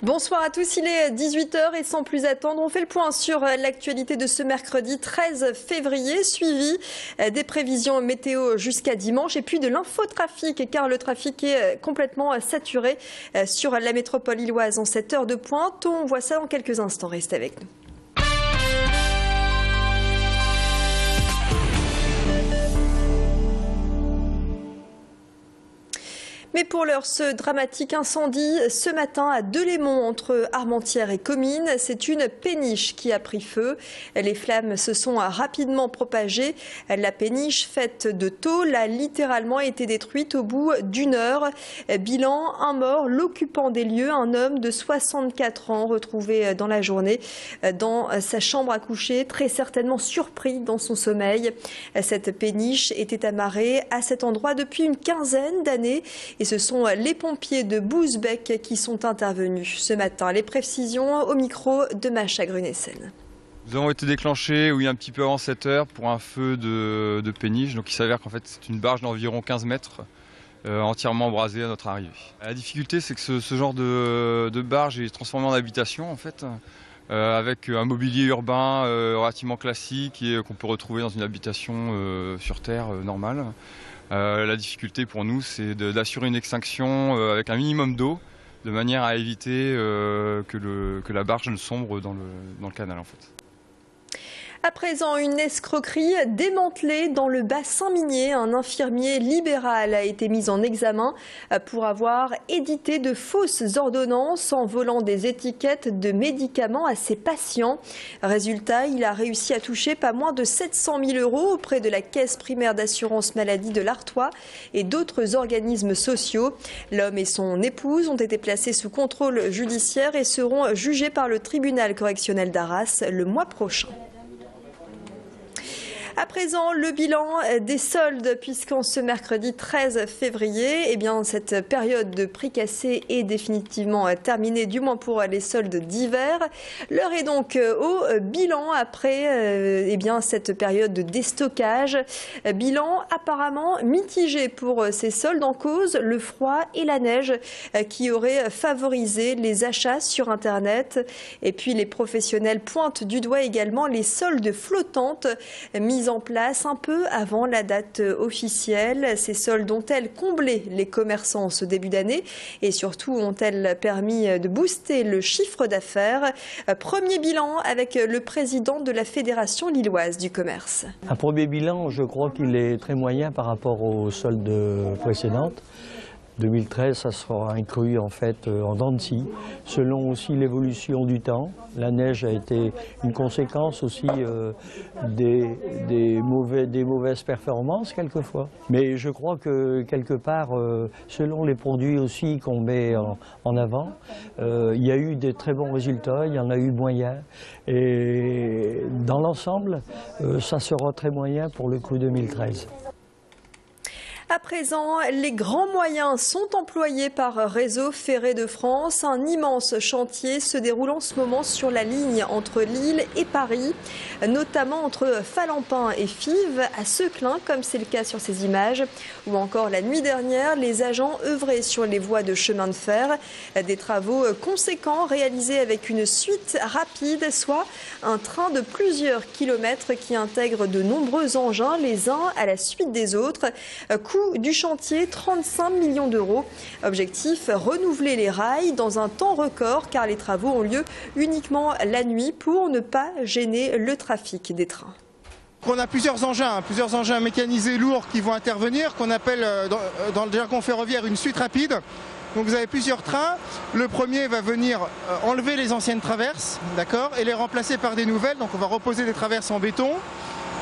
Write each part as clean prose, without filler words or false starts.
Bonsoir à tous, il est 18h et sans plus attendre, on fait le point sur l'actualité de ce mercredi 13 février, suivi des prévisions météo jusqu'à dimanche et puis de l'infotrafic, car le trafic est complètement saturé sur la métropole illoise en cette heure de pointe. On voit ça dans quelques instants, restez avec nous. Mais pour l'heure, ce dramatique incendie ce matin à Delémont entre Armentières et Comines, c'est une péniche qui a pris feu. Les flammes se sont rapidement propagées. La péniche faite de tôle a littéralement été détruite au bout d'une heure. Bilan, un mort, l'occupant des lieux, un homme de 64 ans retrouvé dans la journée dans sa chambre à coucher, très certainement surpris dans son sommeil. Cette péniche était amarrée à cet endroit depuis une quinzaine d'années. Et ce sont les pompiers de Bousbecq qui sont intervenus ce matin. Les précisions au micro de Macha Grunessen. Nous avons été déclenchés un petit peu avant 7 heures pour un feu de péniche. Donc il s'avère qu'en fait c'est une barge d'environ 15 mètres entièrement embrasée à notre arrivée. La difficulté, c'est que ce genre de barge est transformé en habitation en fait. Avec un mobilier urbain relativement classique et qu'on peut retrouver dans une habitation sur terre normale. La difficulté pour nous, c'est d'assurer une extinction avec un minimum d'eau, de manière à éviter que la barge ne sombre dans le canal en fait. À présent, une escroquerie démantelée dans le bassin minier. Un infirmier libéral a été mis en examen pour avoir édité de fausses ordonnances en volant des étiquettes de médicaments à ses patients. Résultat, il a réussi à toucher pas moins de 700 000 € auprès de la Caisse primaire d'assurance maladie de l'Artois et d'autres organismes sociaux. L'homme et son épouse ont été placés sous contrôle judiciaire et seront jugés par le tribunal correctionnel d'Arras le mois prochain. À présent, le bilan des soldes, puisqu'en ce mercredi 13 février, cette période de prix cassés est définitivement terminée, du moins pour les soldes d'hiver. L'heure est donc au bilan après cette période de déstockage. Bilan apparemment mitigé pour ces soldes en cause, le froid et la neige qui auraient favorisé les achats sur Internet. Et puis les professionnels pointent du doigt également les soldes flottantes mises en place un peu avant la date officielle. Ces soldes ont-elles comblé les commerçants en ce début d'année et surtout ont-elles permis de booster le chiffre d'affaires? Premier bilan avec le président de la Fédération lilloise du commerce. Un premier bilan, je crois qu'il est très moyen par rapport aux soldes précédentes. 2013, ça sera inclus en fait en dents de scie, selon aussi l'évolution du temps. La neige a été une conséquence aussi des mauvaises performances quelquefois. Mais je crois que quelque part, selon les produits aussi qu'on met en avant, il y a eu des très bons résultats, il y en a eu moyens. Et dans l'ensemble, ça sera très moyen pour le coup 2013. À présent, les grands moyens sont employés par Réseau Ferré de France. Un immense chantier se déroule en ce moment sur la ligne entre Lille et Paris, notamment entre Falampin et Fives, à Seclin, comme c'est le cas sur ces images, ou encore la nuit dernière, les agents œuvraient sur les voies de chemin de fer. Des travaux conséquents réalisés avec une suite rapide, soit un train de plusieurs kilomètres qui intègre de nombreux engins, les uns à la suite des autres. Coût du chantier, 35 millions €. Objectif, renouveler les rails dans un temps record car les travaux ont lieu uniquement la nuit pour ne pas gêner le trafic des trains. On a plusieurs engins mécanisés lourds qui vont intervenir, qu'on appelle dans le jargon ferroviaire une suite rapide. Donc vous avez plusieurs trains. Le premier va venir enlever les anciennes traverses, d'accord, et les remplacer par des nouvelles. Donc on va reposer des traverses en béton.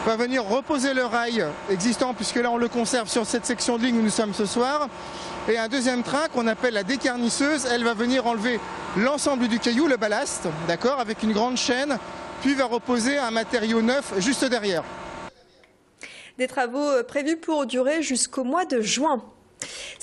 Va venir reposer le rail existant, puisque là on le conserve sur cette section de ligne où nous sommes ce soir. Et un deuxième train qu'on appelle la décarnisseuse, elle va venir enlever l'ensemble du caillou, le ballast, d'accord, avec une grande chaîne, puis va reposer un matériau neuf juste derrière. Des travaux prévus pour durer jusqu'au mois de juin.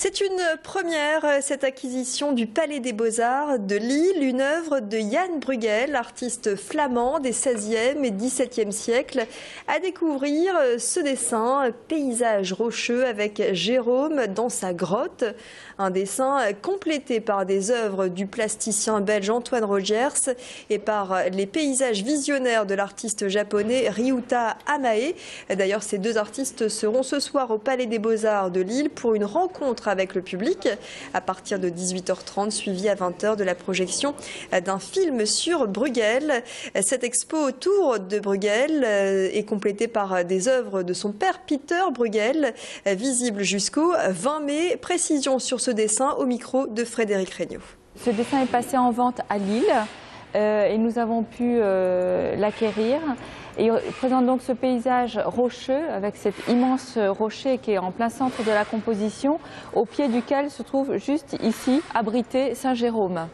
C'est une première, cette acquisition du Palais des Beaux-Arts de Lille, une œuvre de Jan Bruegel, artiste flamand des XVIe et XVIIe siècles. À découvrir ce dessin, paysage rocheux avec Jérôme dans sa grotte. Un dessin complété par des œuvres du plasticien belge Antoine Rogers et par les paysages visionnaires de l'artiste japonais Ryuta Hamae. D'ailleurs, ces deux artistes seront ce soir au Palais des Beaux-Arts de Lille pour une rencontre avec le public à partir de 18h30, suivi à 20h de la projection d'un film sur Bruegel. Cette expo autour de Bruegel est complétée par des œuvres de son père Peter Bruegel, visible jusqu'au 20 mai. Précision sur ce dessin au micro de Frédéric Regnault. Ce dessin est passé en vente à Lille et nous avons pu l'acquérir. Et il présente donc ce paysage rocheux avec cet immense rocher qui est en plein centre de la composition, au pied duquel se trouve juste ici abrité Saint-Jérôme.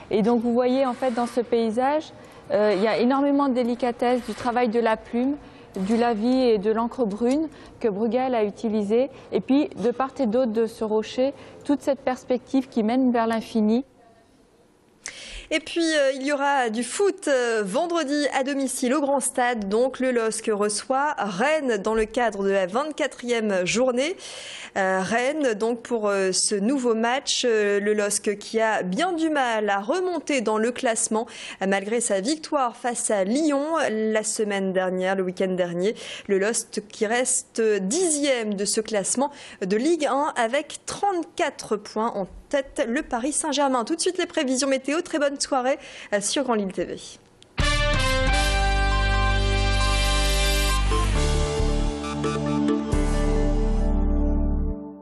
Et donc vous voyez en fait dans ce paysage, il y a énormément de délicatesse, du travail de la plume, du lavis et de l'encre brune que Bruegel a utilisé. Et puis de part et d'autre de ce rocher, toute cette perspective qui mène vers l'infini. Et puis, il y aura du foot vendredi à domicile au Grand Stade. Donc, le LOSC reçoit Rennes dans le cadre de la 24e journée. Rennes, donc, pour ce nouveau match, le LOSC qui a bien du mal à remonter dans le classement malgré sa victoire face à Lyon la semaine dernière, le week-end dernier. Le LOSC qui reste 10e de ce classement de Ligue 1 avec 34 points en tête, le Paris Saint-Germain. Tout de suite les prévisions météo. Très bonne soirée sur Grand Lille TV.